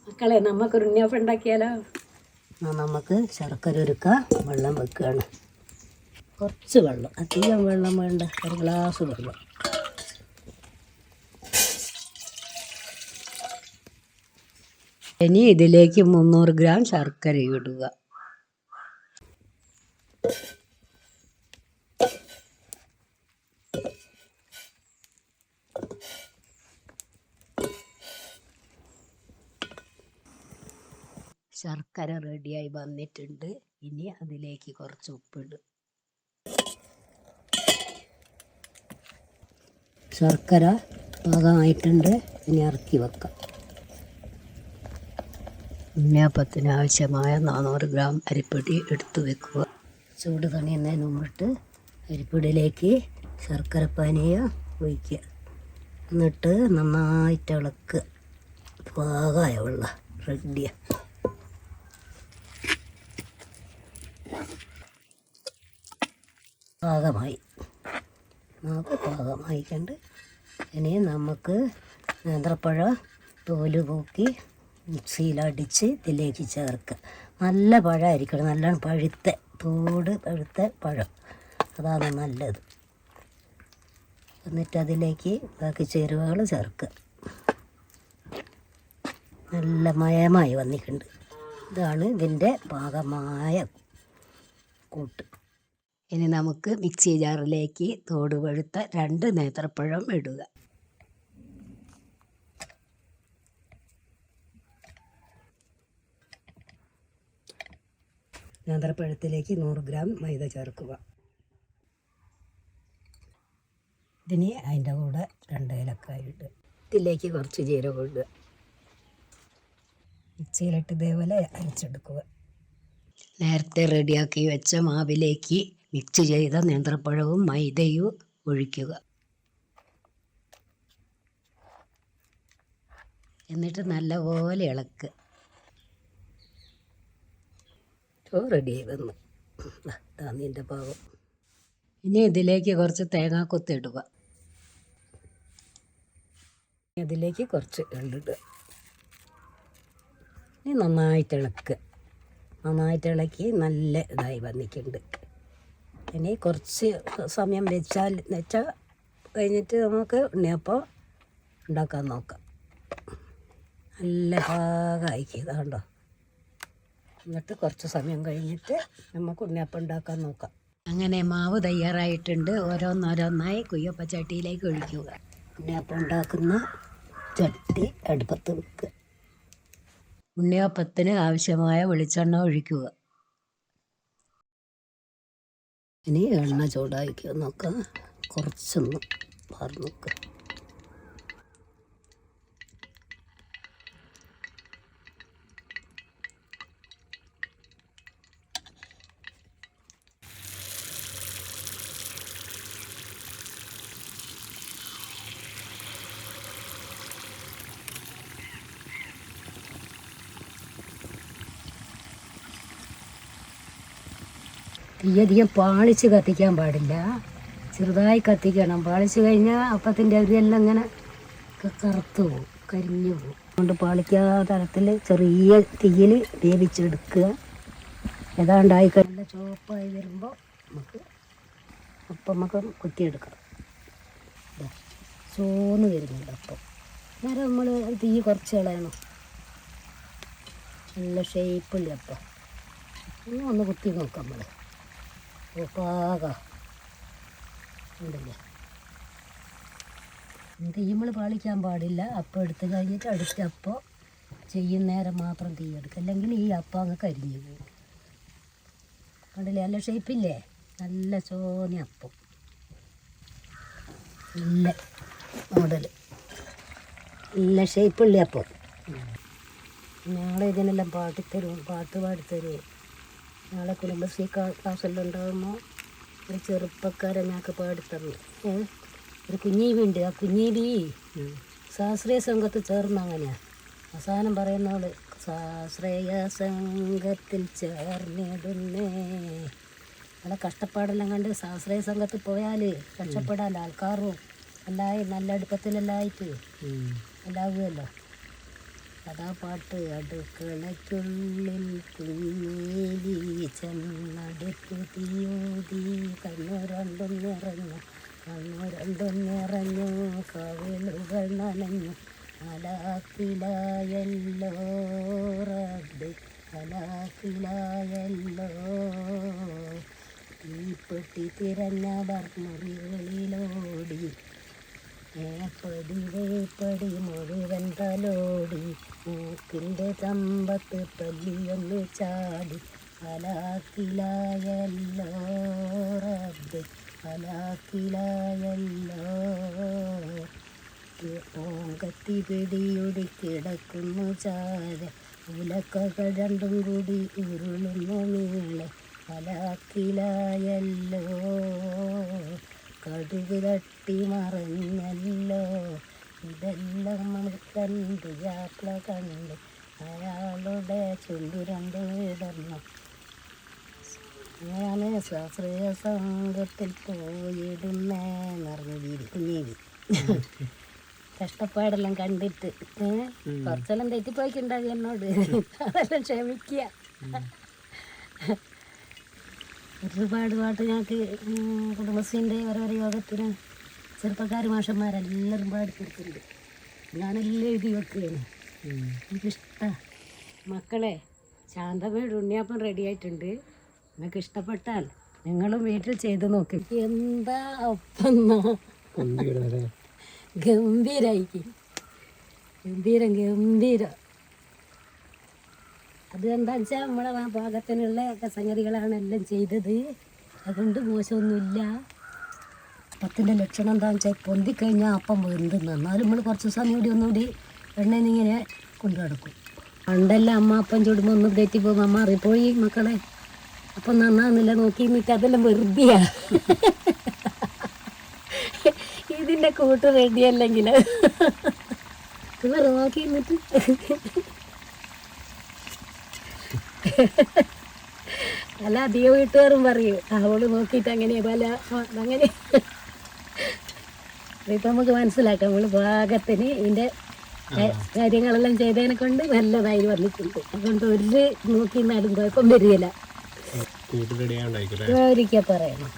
മക്കളെ നമുക്കൊരു ഉണ്ണിയപ്പം ഉണ്ടാക്കിയാലോ? നമുക്ക് ശർക്കര ഒരുക്ക വെള്ളം വെക്കുകയാണ്. കുറച്ച് വെള്ളം, അധികം വെള്ളം വേണ്ട, ഒരു ഗ്ലാസ് വെള്ളം. ഇനി ഇതിലേക്ക് 300 ഗ്രാം ശർക്കര ഇടുക. ശർക്കര റെഡിയായി വന്നിട്ടുണ്ട്. ഇനി അതിലേക്ക് കുറച്ച് ഉപ്പിടും. ശർക്കര പാകമായിട്ടുണ്ട്. ഇനി ഇറക്കി വെക്കാം. ഉണ്ണിയപ്പത്തിന് ആവശ്യമായ 400 ഗ്രാം അരിപ്പൊടി എടുത്തു വെക്കുക. ചൂട് തണിയുന്നതിന് മുമ്പിട്ട് അരിപ്പൊടിയിലേക്ക് ശർക്കര പാനീയ ഒഴിക്കുക. എന്നിട്ട് നന്നായിട്ട് ഇളക്കുക. പാകമായ വെള്ളം റെഡിയാണ്. പാകമായിക്കണ്ട്. ഇനി നമുക്ക് നേന്ത്രപ്പഴ തോല് പോക്കി മിക്സിയിലടിച്ച് ഇതിലേക്ക് ചേർക്കുക. നല്ല പഴമായിരിക്കണം, നല്ലോണം പഴുത്ത പഴുത്ത പഴം, അതാണ് നല്ലത്. എന്നിട്ട് അതിലേക്ക് ബാക്കി ചേരുവകൾ ചേർക്കുക. നല്ല മയമായി വന്നിട്ടുണ്ട്. ഇതാണ് ഇതിൻ്റെ പാകമായ കൂട്ട്. ഇനി നമുക്ക് മിക്സി ജാറിലേക്ക് തോട് പഴുത്ത 2 നേന്ത്രപ്പഴം ഇടുക. നേന്ത്രപ്പഴത്തിലേക്ക് 100 ഗ്രാം മൈദ ചേർക്കുക. ഇതിന് അതിൻ്റെ കൂടെ 2 ഏലക്കായ ഇടുക. ഇതിലേക്ക് കുറച്ച് ജീരകം ഇടുക. മിക്സിയിലിട്ട് ഇതേപോലെ അരച്ചെടുക്കുക. നേരത്തെ റെഡിയാക്കി വെച്ച മാവിലേക്ക് മിക്സ് ചെയ്ത നേന്ത്രപ്പഴവും മൈദയും ഒഴിക്കുക. എന്നിട്ട് നല്ലപോലെ ഇളക്കുക. റെഡിയായി വന്നു. ഇതിൻ്റെ പാകം. ഇനി ഇതിലേക്ക് കുറച്ച് തേങ്ങാക്കൊത്ത് ഇടുക. അതിലേക്ക് കുറച്ച് എള്ളിടുക. ഇനി നന്നായിട്ട് ഇളക്കുക. നന്നായിട്ട് ഇളക്കി നല്ല ഇതായി വന്നിട്ടുണ്ട്. ഇനി കുറച്ച് സമയം വെച്ചാൽ കഴിഞ്ഞിട്ട് നമുക്ക് ഉണ്ണിയപ്പം ഉണ്ടാക്കാൻ നോക്കാം. നല്ല പാകമായിക്കുക കണ്ടോ. എന്നിട്ട് കുറച്ച് സമയം കഴിഞ്ഞിട്ട് നമുക്ക് ഉണ്ണിയപ്പം ഉണ്ടാക്കാൻ നോക്കാം. അങ്ങനെ മാവ് തയ്യാറായിട്ടുണ്ട്. ഓരോന്നോരോന്നായി കുയ്യപ്പ ചട്ടിയിലേക്ക് ഒഴിക്കുക. ഉണ്ണിയപ്പം ഉണ്ടാക്കുന്ന ചട്ടി അടുപ്പത്ത് വെക്കുക. ഉണ്ണിയപ്പത്തിന് ആവശ്യമായ വെളിച്ചെണ്ണ ഒഴിക്കുക. ഇനി എണ്ണ ചൂടായിക്കുക. നോക്കാം, കുറച്ചൊന്ന് പാർന്ന് നോക്കുക. തീയധികം പാളിച്ച് കത്തിക്കാൻ പാടില്ല, ചെറുതായി കത്തിക്കണം. പാളിച്ച് കഴിഞ്ഞാൽ അപ്പത്തിൻ്റെ അരിയെല്ലാം ഇങ്ങനെ കറുത്ത് പോവും, കരിഞ്ഞു പോവും. അതുകൊണ്ട് പാളിക്കാത്ത തരത്തിൽ ചെറിയ തീയിൽ വേവിച്ചെടുക്കുക. ഏതാണ്ടായി നല്ല ചുവപ്പായി വരുമ്പോൾ നമുക്ക് കുത്തിയെടുക്കാം. ചോന്ന് വരുന്നുണ്ട് അപ്പം. നേരെ നമ്മൾ തീ കുറച്ച് കളയണം. നല്ല ഷേപ്പുള്ള അപ്പം ഒന്ന് കുത്തി നോക്കാം നമ്മൾ. പാകം ഉണ്ടല്ലേ. തീമ്മൾ പാളിക്കാൻ പാടില്ല. അപ്പം എടുത്ത് കഴിഞ്ഞിട്ട് അടുത്ത അപ്പം ചെയ്യുന്ന നേരം മാത്രം തീ എടുക്കുക, അല്ലെങ്കിൽ ഈ അപ്പം അങ്ങ് കരിഞ്ഞു പോകും. കണ്ടില്ലേ, നല്ല ഷേപ്പില്ലേ, നല്ല ചോന അപ്പം, നല്ല മോഡൽ, നല്ല ഷേപ്പുള്ള അപ്പം. ഞങ്ങൾ ഇതിനെല്ലാം പാട്ട് പാടിത്തരും. നാളെ കുടുംബശ്രീ ക്ലാസ്സെല്ലാം ഉണ്ടാകുമ്പോൾ ഒരു ചെറുപ്പക്കാരെ ഞങ്ങൾക്ക് പാടിത്തന്നു. ഒരു കുഞ്ഞീവിണ്ട്. ആ കുഞ്ഞീവി ശാസ്ത്രീയ സംഘത്തിൽ ചേർന്ന് അങ്ങനെയാണ് അവസാനം പറയുന്നവള്. ശാസ്ത്രീയ സംഘത്തിൽ ചേർന്നിടുന്നേ. നല്ല കഷ്ടപ്പാടെല്ലാം കണ്ട് ശാസ്ത്രീയ സംഘത്തിൽ പോയാൽ രക്ഷപ്പെടാൻ ആൾക്കാരും എല്ലായി നല്ല അടുപ്പത്തിലെല്ലാം ആയിട്ട് എല്ലാവുമല്ലോ. അതാ പാട്ട്. അടുക്കളയ്ക്കുള്ളിൽ കുഞ്ഞീലി ചെന്നടുത്തു തീയൂതി, കണ്ണു രണ്ടും നിറഞ്ഞു, കവിളുകൾ നനഞ്ഞു. ഹലാക്കിലായല്ലോ റബ്ബേ, ഹലാക്കിലായല്ലോ. തീപ്പെട്ടി തിരഞ്ഞവർ മുറികളിലോടി, ഏപ്പടി മുഴുവൻ തലോടി, മൂക്കിൻ്റെ ചമ്പത്ത് പല്ലിയൊന്ന് ചാടി. ഹലാക്കിലായല്ലോ റബ്ബേ, ഹലാക്കിലായല്ലോ. ഓങ്കത്തി പിടിയൊടി കിടക്കുന്നു ചാര, ഉലക്കകൾ രണ്ടും കൂടി ഉരുളുന്നു നീളെ. ഹലാക്കിലായല്ലോ. കടുക് തട്ടി മറിഞ്ഞല്ലോ. ഇതെല്ലാം കണ്ട് യാത്ര കണ്ട് അയാളുടെ ചുണ്ടു രണ്ട് വിടർന്നു. അങ്ങനെയാണ് ശാസ്ത്രീയ സംഘത്തിൽ പോയിടുന്നേന്നറിഞ്ഞു കുഞ്ഞീവി. കഷ്ടപ്പാടെല്ലാം കണ്ടിട്ട് കുറച്ചെല്ലാം തെറ്റിപ്പോയിക്കുണ്ടാകും എന്നോട്, അതെല്ലാം ക്ഷമിക്കുക. ഒരുപാട് പാട്ട് ഞങ്ങൾക്ക് കുടുംബശ്രീൻ്റെ ഓരോരോ യോഗത്തിന് ചെറുപ്പക്കാർ മാഷന്മാരെല്ലാവരും പാടിക്കൊടുക്കുന്നുണ്ട്. ഞാനെല്ലാം എഴുതി വെക്കുകയാണ്. എനിക്കിഷ്ടമാണ്. മക്കളെ, ശാന്തമ്മയുടെ ഉണ്ണിയപ്പം റെഡി ആയിട്ടുണ്ട്. നിങ്ങൾക്ക് ഇഷ്ടപ്പെട്ടാൽ നിങ്ങളും വീട്ടിൽ ചെയ്ത് നോക്ക്. എന്താ അപ്പം ഗംഭീരായിരിക്കും, ഗംഭീരം. അത് എന്താണെന്ന് വെച്ചാൽ നമ്മളെ പാകത്തിനുള്ള സംഗതികളാണ് എല്ലാം ചെയ്തത്. അതുകൊണ്ട് മോശമൊന്നുമില്ല. അപ്പത്തിൻ്റെ ലക്ഷണം എന്താണെന്ന് വെച്ചാൽ പൊന്തിക്കഴിഞ്ഞാൽ അപ്പം വെന്തുന്നു. എന്നാലും നമ്മൾ കുറച്ച് സമയം കൂടി ഒന്നുകൂടി എണ്ണയിന്നിങ്ങനെ കൊണ്ടു നടക്കും. പണ്ടെല്ലാം അമ്മ അപ്പം ചുടുമ്പോൾ ഒന്നും തെറ്റിപ്പോകും. അമ്മ അറിപ്പോയി മക്കളെ, അപ്പം നന്നാകുന്നില്ല നോക്കി നിന്നിട്ട് അതെല്ലാം വെറുതെയാ. ഇതിൻ്റെ കൂട്ട് റെഡിയല്ലെങ്കിൽ വേറെ നോക്കി നിന്നിട്ട് അല്ല അധികം വീട്ടുകാരും പറയും അവള് നോക്കിയിട്ട് അങ്ങനെ പല അങ്ങനെ. ഇപ്പം നമുക്ക് മനസ്സിലാക്കാം നമ്മൾ പാകത്തിന് ഇതിൻ്റെ കാര്യങ്ങളെല്ലാം ചെയ്തതിനെ കൊണ്ട് നല്ലതായി വന്നിട്ടുണ്ട്. അതുകൊണ്ട് ഒരു നോക്കി നടും കുഴപ്പം വരികയില്ല. ഒരിക്കൽ പറയണം.